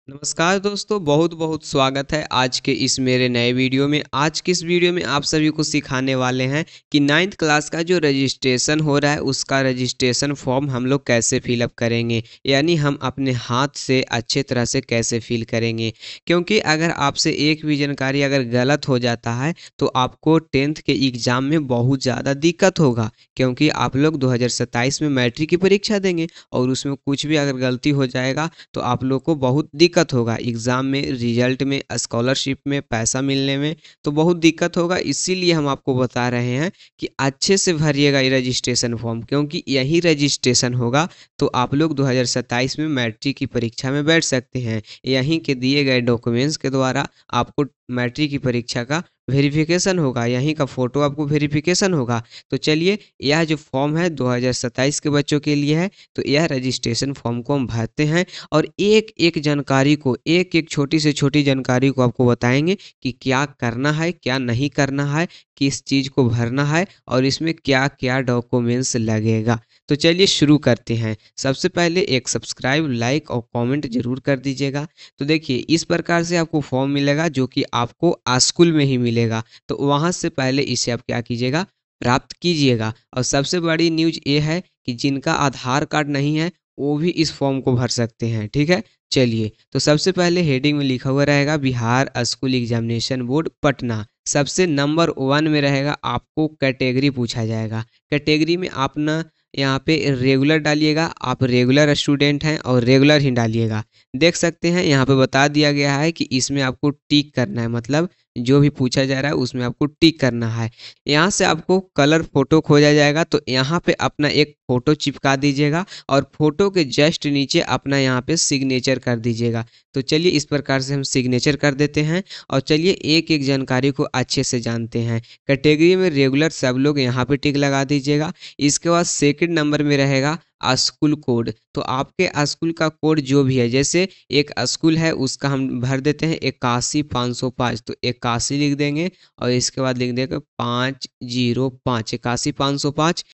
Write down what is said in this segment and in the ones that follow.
नमस्कार दोस्तों, बहुत बहुत स्वागत है आज के इस मेरे नए वीडियो में। आज की इस वीडियो में आप सभी को सिखाने वाले हैं कि 9th क्लास का जो रजिस्ट्रेशन हो रहा है उसका रजिस्ट्रेशन फॉर्म हम लोग कैसे फिलअप करेंगे, यानी हम अपने हाथ से अच्छे तरह से कैसे फिल करेंगे। क्योंकि अगर आपसे एक भी जानकारी अगर गलत हो जाता है तो आपको 10th के एग्ज़ाम में बहुत ज़्यादा दिक्कत होगा, क्योंकि आप लोग 2027 में मैट्रिक की परीक्षा देंगे और उसमें कुछ भी अगर गलती हो जाएगा तो आप लोग को बहुत दिक्कत होगा एग्ज़ाम में, रिजल्ट में, स्कॉलरशिप में, पैसा मिलने में, तो बहुत दिक्कत होगा। इसीलिए हम आपको बता रहे हैं कि अच्छे से भरिएगा ये रजिस्ट्रेशन फॉर्म, क्योंकि यही रजिस्ट्रेशन होगा तो आप लोग 2027 में मैट्रिक की परीक्षा में बैठ सकते हैं। यहीं के दिए गए डॉक्यूमेंट्स के द्वारा आपको मैट्रिक की परीक्षा का वेरिफिकेशन होगा, यहीं का फ़ोटो आपको वेरिफिकेशन होगा। तो चलिए, यह जो फॉर्म है 2027 के बच्चों के लिए है, तो यह रजिस्ट्रेशन फॉर्म को हम भरते हैं और एक-एक जानकारी को, एक-एक छोटी से छोटी जानकारी को आपको बताएँगे कि क्या करना है, क्या नहीं करना है, किस चीज़ को भरना है और इसमें क्या-क्या डॉक्यूमेंट्स लगेगा। तो चलिए शुरू करते हैं। सबसे पहले एक सब्सक्राइब, लाइक और कमेंट ज़रूर कर दीजिएगा। तो देखिए, इस प्रकार से आपको फॉर्म मिलेगा जो कि आपको स्कूल में ही मिलेगा। तो वहाँ से पहले इसे आप क्या कीजिएगा, प्राप्त कीजिएगा। और सबसे बड़ी न्यूज़ ये है कि जिनका आधार कार्ड नहीं है वो भी इस फॉर्म को भर सकते हैं, ठीक है? चलिए, तो सबसे पहले हेडिंग में लिखा हुआ रहेगा Bihar school examination board Patna. सबसे नंबर 1 में रहेगा, आपको कैटेगरी पूछा जाएगा। कैटेगरी में आप ना यहाँ पे रेगुलर डालिएगा, आप रेगुलर स्टूडेंट हैं और रेगुलर ही डालिएगा। देख सकते हैं यहाँ पे बता दिया गया है कि इसमें आपको टिक करना है, मतलब जो भी पूछा जा रहा है उसमें आपको टिक करना है। यहाँ से आपको कलर फ़ोटो खोजा जाएगा, तो यहाँ पे अपना एक फ़ोटो चिपका दीजिएगा और फ़ोटो के जस्ट नीचे अपना यहाँ पे सिग्नेचर कर दीजिएगा। तो चलिए, इस प्रकार से हम सिग्नेचर कर देते हैं और चलिए एक-एक जानकारी को अच्छे से जानते हैं। कैटेगरी में रेगुलर सब लोग यहाँ पे टिक लगा दीजिएगा। इसके बाद सेकंड नंबर में रहेगा स्कूल कोड। तो आपके स्कूल का कोड जो भी है, जैसे एक स्कूल है उसका हम भर देते हैं 81505, तो 81 लिख देंगे और इसके बाद लिख देंगे 505, 81505।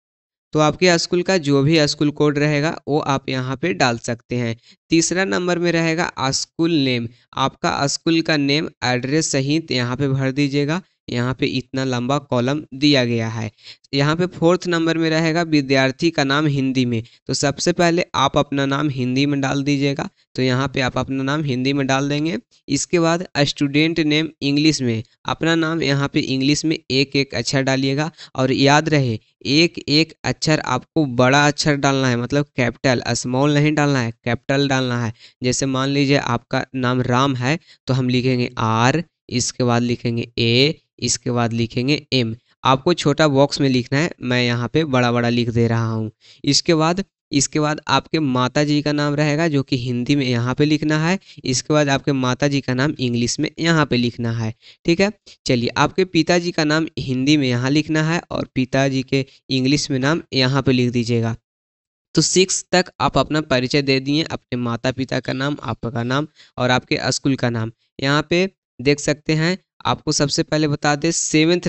तो आपके स्कूल का जो भी स्कूल कोड रहेगा वो आप यहाँ पे डाल सकते हैं। तीसरा नंबर में रहेगा स्कूल नेम। आपका स्कूल का नेम एड्रेस सहित यहाँ पे भर दीजिएगा। यहाँ पे इतना लंबा कॉलम दिया गया है। यहाँ पे फोर्थ नंबर में रहेगा विद्यार्थी का नाम हिंदी में। तो सबसे पहले आप अपना नाम हिंदी में डाल दीजिएगा। तो यहाँ पे आप अपना नाम हिंदी में डाल देंगे। इसके बाद स्टूडेंट नेम इंग्लिश में, अपना नाम यहाँ पे इंग्लिश में एक-एक अक्षर डालिएगा और याद रहे एक-एक अक्षर आपको बड़ा अक्षर डालना है, मतलब कैपिटल, स्मॉल नहीं डालना है, कैपिटल डालना है। जैसे मान लीजिए आपका नाम राम है तो हम लिखेंगे आर, इसके बाद लिखेंगे ए, इसके बाद लिखेंगे एम। आपको छोटा बॉक्स में लिखना है, मैं यहाँ पे बड़ा-बड़ा लिख दे रहा हूँ। इसके बाद आपके माताजी का नाम रहेगा जो कि हिंदी में यहाँ पे लिखना है। इसके बाद आपके माताजी का नाम इंग्लिश में यहाँ पे लिखना है, ठीक है? चलिए, आपके पिताजी का नाम हिंदी में यहाँ लिखना है और पिताजी के इंग्लिश में नाम यहाँ पे लिख दीजिएगा। तो 6 तक आप अपना परिचय दे दिए, अपने माता-पिता का नाम, आपका नाम और आपके स्कूल का नाम। यहाँ पे देख सकते हैं, आपको सबसे पहले बता दें 7th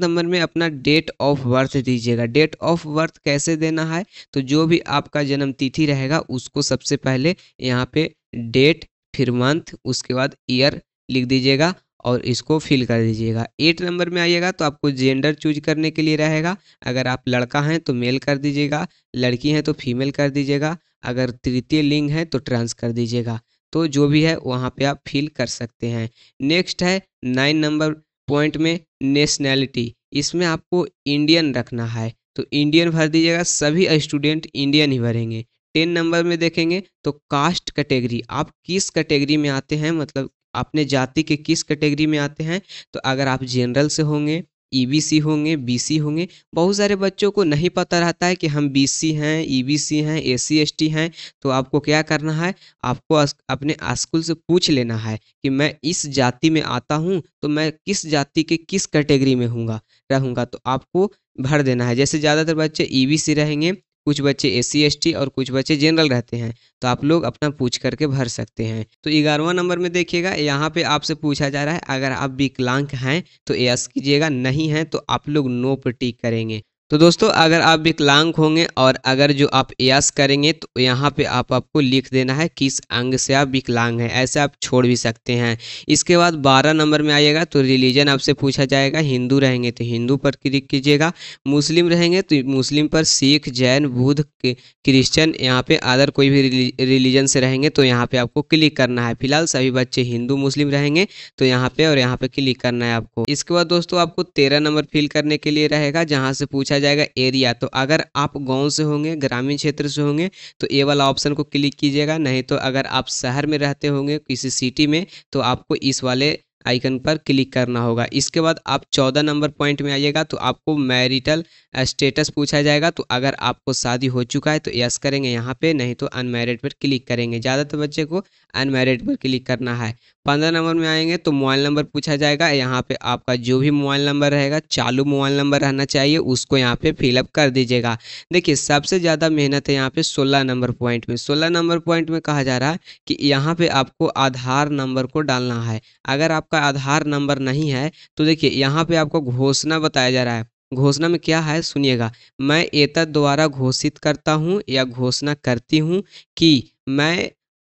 नंबर में अपना डेट ऑफ बर्थ दीजिएगा। डेट ऑफ बर्थ कैसे देना है? तो जो भी आपका जन्म तिथि रहेगा उसको सबसे पहले यहाँ पे डेट, फिर मंथ, उसके बाद ईयर लिख दीजिएगा और इसको फिल कर दीजिएगा। 8 नंबर में आइएगा तो आपको जेंडर चूज़ करने के लिए रहेगा। अगर आप लड़का हैं तो मेल कर दीजिएगा, लड़की हैं तो फीमेल कर दीजिएगा, अगर तृतीय लिंग है तो ट्रांस कर दीजिएगा। तो जो भी है वहाँ पे आप फिल कर सकते हैं। नेक्स्ट है 9 नंबर पॉइंट में नेशनैलिटी। इसमें आपको इंडियन रखना है, तो इंडियन भर दीजिएगा, सभी स्टूडेंट इंडियन ही भरेंगे। 10 नंबर में देखेंगे तो कास्ट कैटेगरी, आप किस कैटेगरी में आते हैं, मतलब अपने जाति के किस कैटेगरी में आते हैं। तो अगर आप जनरल से होंगे, ईबीसी होंगे, बीसी होंगे। बहुत सारे बच्चों को नहीं पता रहता है कि हम बीसी हैं, ईबीसी हैं, एससी एसटी हैं। तो आपको क्या करना है, आपको अपने स्कूल से पूछ लेना है कि मैं इस जाति में आता हूँ तो मैं किस जाति के किस कैटेगरी में रहूँगा, तो आपको भर देना है। जैसे ज़्यादातर बच्चे ईबीसी रहेंगे, कुछ बच्चे एससी एसटी और कुछ बच्चे जनरल रहते हैं, तो आप लोग अपना पूछ करके भर सकते हैं। तो 11वां नंबर में देखिएगा, यहाँ पे आपसे पूछा जा रहा है अगर आप विकलांग हैं तो यस कीजिएगा, नहीं हैं तो आप लोग नो पे टिक करेंगे। तो दोस्तों अगर आप विकलांग होंगे और अगर जो आप यस करेंगे तो यहाँ पे आपको लिख देना है किस अंग से आप विकलांग हैं, ऐसे आप छोड़ भी सकते हैं। इसके बाद 12 नंबर में आइएगा तो रिलीजन आपसे पूछा जाएगा, हिंदू रहेंगे तो हिंदू पर क्लिक कीजिएगा, मुस्लिम रहेंगे तो मुस्लिम पर, सिख, जैन, बुद्ध, क्रिश्चियन, यहाँ पे अदर कोई भी रिलीजन से रहेंगे तो यहाँ पे आपको क्लिक करना है। फिलहाल सभी बच्चे हिंदू मुस्लिम रहेंगे तो यहाँ पे और यहाँ पे क्लिक करना है आपको। इसके बाद दोस्तों आपको 13 नंबर फिल करने के लिए रहेगा जहाँ से पूछा जाएगा एरिया। तो अगर आप गांव से होंगे, ग्रामीण क्षेत्र से होंगे तो ये वाला ऑप्शन को क्लिक कीजिएगा, नहीं तो अगर आप शहर में रहते होंगे किसी सिटी में तो आपको इस वाले आइकन पर क्लिक करना होगा। इसके बाद आप 14 नंबर पॉइंट में आइएगा तो आपको मैरिटल स्टेटस पूछा जाएगा। तो अगर आपको शादी हो चुका है तो यस करेंगे यहाँ पे, नहीं तो अनमैरिड पर क्लिक करेंगे। ज़्यादातर बच्चे को अनमैरिड पर क्लिक करना है। 15 नंबर में आएंगे तो मोबाइल नंबर पूछा जाएगा। यहाँ पे आपका जो भी मोबाइल नंबर रहेगा, चालू मोबाइल नंबर रहना चाहिए, उसको यहाँ पे फिलअप कर दीजिएगा। देखिए सबसे ज़्यादा मेहनत है यहाँ पे 16 नंबर पॉइंट में। 16 नंबर पॉइंट में कहा जा रहा है कि यहाँ पे आपको आधार नंबर को डालना है। अगर आपका आधार नंबर नहीं है तो देखिए यहाँ पे आपको घोषणा बताया जा रहा है। घोषणा में क्या है सुनिएगा, मैं एतद द्वारा घोषित करता हूँ या घोषणा करती हूँ कि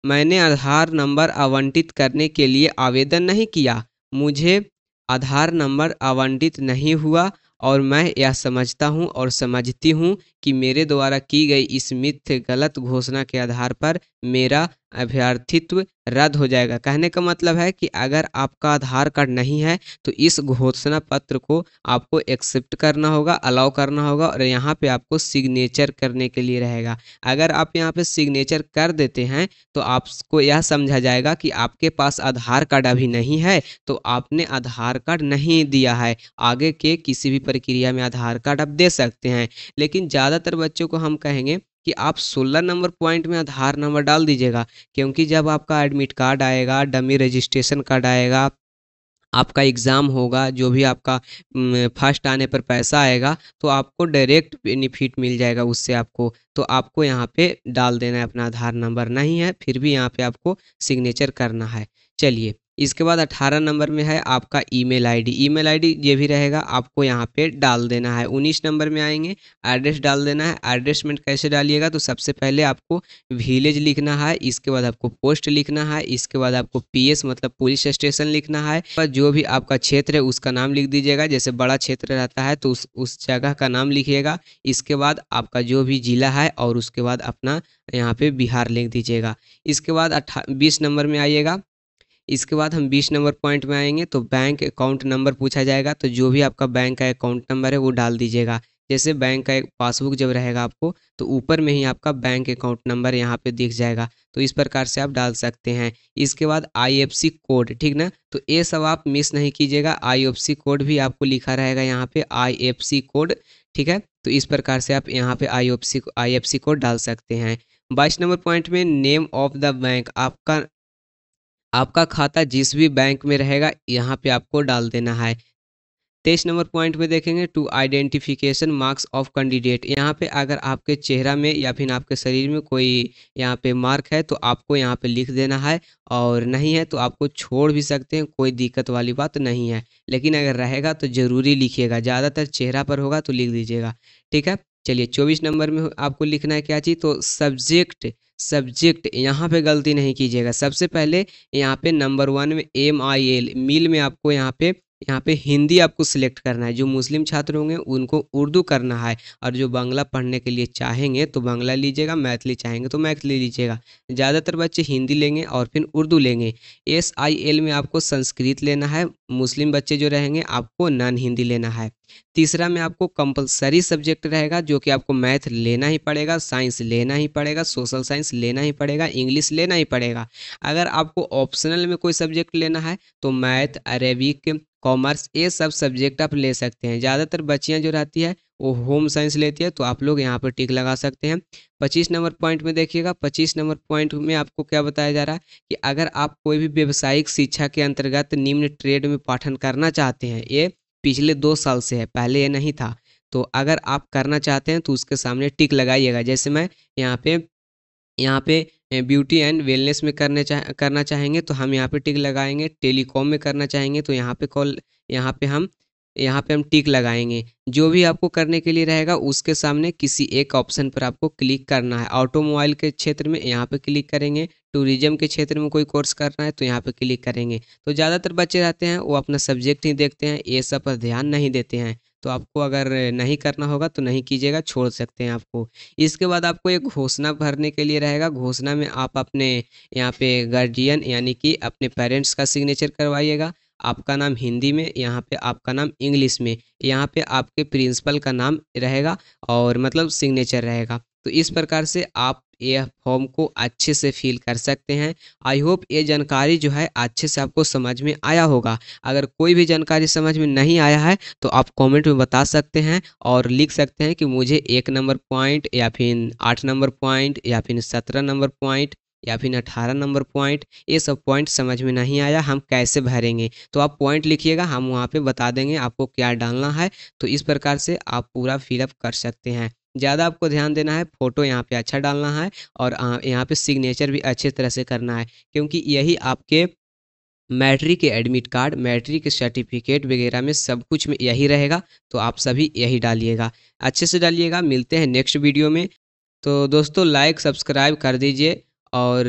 मैंने आधार नंबर आवंटित करने के लिए आवेदन नहीं किया, मुझे आधार नंबर आवंटित नहीं हुआ और मैं यह समझता हूँ और समझती हूँ कि मेरे द्वारा की गई इस मिथ्य गलत घोषणा के आधार पर मेरा अभ्यर्थित्व रद्द हो जाएगा। कहने का मतलब है कि अगर आपका आधार कार्ड नहीं है तो इस घोषणा पत्र को आपको एक्सेप्ट करना होगा, अलाउ करना होगा और यहाँ पे आपको सिग्नेचर करने के लिए रहेगा। अगर आप यहाँ पे सिग्नेचर कर देते हैं तो आपको यह समझा जाएगा कि आपके पास आधार कार्ड अभी नहीं है, तो आपने आधार कार्ड नहीं दिया है। आगे के किसी भी प्रक्रिया में आधार कार्ड आप दे सकते हैं, लेकिन ज़्यादातर बच्चों को हम कहेंगे कि आप 16 नंबर पॉइंट में आधार नंबर डाल दीजिएगा, क्योंकि जब आपका एडमिट कार्ड आएगा, डमी रजिस्ट्रेशन कार्ड आएगा, आपका एग्ज़ाम होगा, जो भी आपका फर्स्ट आने पर पैसा आएगा तो आपको डायरेक्ट बेनिफिट मिल जाएगा उससे आपको। तो आपको यहाँ पे डाल देना है अपना आधार नंबर, नहीं है फिर भी यहाँ पे आपको सिग्नेचर करना है। चलिए इसके बाद 18 नंबर में है आपका ईमेल आईडी। ईमेल आईडी ये भी रहेगा, आपको यहाँ पे डाल देना है। 19 नंबर में आएंगे, एड्रेस डाल देना है। एड्रेस में कैसे डालिएगा, तो सबसे पहले आपको विलेज लिखना है, इसके बाद आपको पोस्ट लिखना है, इसके बाद आपको पीएस मतलब पुलिस स्टेशन लिखना है, पर जो भी आपका क्षेत्र है उसका नाम लिख दीजिएगा। जैसे बड़ा क्षेत्र रहता है तो उस जगह का नाम लिखिएगा। इसके बाद आपका जो भी जिला है और उसके बाद अपना यहाँ पे बिहार लिख दीजिएगा। इसके बाद 20 नंबर में आइएगा। इसके बाद हम 20 नंबर पॉइंट में आएंगे तो बैंक अकाउंट नंबर पूछा जाएगा। तो जो भी आपका बैंक का अकाउंट नंबर है वो डाल दीजिएगा। जैसे बैंक का एक पासबुक जब रहेगा आपको तो ऊपर में ही आपका बैंक अकाउंट नंबर यहाँ पे दिख जाएगा, तो इस प्रकार से आप डाल सकते हैं। इसके बाद आईएफएससी कोड, ठीक ना, तो ये सब आप मिस नहीं कीजिएगा। आईएफएससी कोड भी आपको लिखा रहेगा यहाँ पे, आईएफएससी कोड, ठीक है। तो इस प्रकार से आप यहाँ पे आईएफएससी कोड डाल सकते हैं। 22 नंबर पॉइंट में नेम ऑफ द बैंक, आपका खाता जिस भी बैंक में रहेगा यहाँ पे आपको डाल देना है। 23 नंबर पॉइंट में देखेंगे two identification marks of candidate. यहाँ पे अगर आपके चेहरा में या फिर आपके शरीर में कोई यहाँ पे मार्क है तो आपको यहाँ पे लिख देना है, और नहीं है तो आपको छोड़ भी सकते हैं, कोई दिक्कत वाली बात नहीं है। लेकिन अगर रहेगा तो ज़रूरी लिखिएगा, ज़्यादातर चेहरा पर होगा तो लिख दीजिएगा, ठीक है। चलिए 24 नंबर में आपको लिखना है क्या चीज़, तो सब्जेक्ट यहाँ पे गलती नहीं कीजिएगा। सबसे पहले यहाँ पे नंबर 1 में MIL मिल में आपको यहाँ पे हिंदी आपको सिलेक्ट करना है। जो मुस्लिम छात्र होंगे उनको उर्दू करना है, और जो बांग्ला पढ़ने के लिए चाहेंगे तो बांग्ला लीजिएगा, मैथिली चाहेंगे तो मैथिली लीजिएगा। ज़्यादातर बच्चे हिंदी लेंगे और फिर उर्दू लेंगे। SIL में आपको संस्कृत लेना है, मुस्लिम बच्चे जो रहेंगे आपको नॉन हिंदी लेना है। तीसरा में आपको कंपलसरी सब्जेक्ट रहेगा, जो कि आपको मैथ लेना ही पड़ेगा, साइंस लेना ही पड़ेगा, सोशल साइंस लेना ही पड़ेगा, इंग्लिश लेना ही पड़ेगा। अगर आपको ऑप्शनल में कोई सब्जेक्ट लेना है तो मैथ, अरेबिक, कॉमर्स, ये सब सब्जेक्ट आप ले सकते हैं। ज़्यादातर बच्चियां जो रहती है वो होम साइंस लेती है, तो आप लोग यहाँ पर टिक लगा सकते हैं। 25 नंबर पॉइंट में देखिएगा, 25 नंबर पॉइंट में आपको क्या बताया जा रहा है कि अगर आप कोई भी व्यावसायिक शिक्षा के अंतर्गत निम्न ट्रेड में पाठन करना चाहते हैं, ये पिछले 2 साल से है, पहले ये नहीं था, तो अगर आप करना चाहते हैं तो उसके सामने टिक लगाइएगा। जैसे मैं यहाँ पे ब्यूटी एंड वेलनेस में करना चाहेंगे तो हम यहाँ पे टिक लगाएंगे। टेलीकॉम में करना चाहेंगे तो यहाँ पे हम यहाँ पे हम टिक लगाएंगे। जो भी आपको करने के लिए रहेगा उसके सामने किसी एक ऑप्शन पर आपको क्लिक करना है। ऑटोमोबाइल के क्षेत्र में यहाँ पे क्लिक करेंगे, टूरिज्म के क्षेत्र में कोई कोर्स करना है तो यहाँ पे क्लिक करेंगे। तो ज़्यादातर बच्चे रहते हैं वो अपना सब्जेक्ट ही देखते हैं, ये सब पर ध्यान नहीं देते हैं। तो आपको अगर नहीं करना होगा तो नहीं कीजिएगा, छोड़ सकते हैं आपको। इसके बाद आपको एक घोषणा भरने के लिए रहेगा। घोषणा में आप अपने यहाँ पे गार्जियन यानी कि अपने पेरेंट्स का सिग्नेचर करवाइएगा। आपका नाम हिंदी में, यहाँ पे आपका नाम इंग्लिश में, यहाँ पे आपके प्रिंसिपल का नाम रहेगा और मतलब सिग्नेचर रहेगा। तो इस प्रकार से आप यह फॉर्म को अच्छे से फिल कर सकते हैं। आई होप ये जानकारी जो है अच्छे से आपको समझ में आया होगा। अगर कोई भी जानकारी समझ में नहीं आया है तो आप कमेंट में बता सकते हैं और लिख सकते हैं कि मुझे 1 नंबर पॉइंट या फिर 8 नंबर पॉइंट या फिर 17 नंबर पॉइंट या फिर 18 नंबर पॉइंट, ये सब पॉइंट समझ में नहीं आया, हम कैसे भरेंगे। तो आप पॉइंट लिखिएगा, हम वहाँ पे बता देंगे आपको क्या डालना है। तो इस प्रकार से आप पूरा फिलअप कर सकते हैं। ज़्यादा आपको ध्यान देना है, फ़ोटो यहाँ पे अच्छा डालना है और यहाँ पे सिग्नेचर भी अच्छे तरह से करना है, क्योंकि यही आपके मैट्रिक के एडमिट कार्ड, मैट्रिक के सर्टिफिकेट वगैरह में सब कुछ में यही रहेगा। तो आप सभी यही डालिएगा, अच्छे से डालिएगा। मिलते हैं नेक्स्ट वीडियो में। तो दोस्तों लाइक सब्सक्राइब कर दीजिए और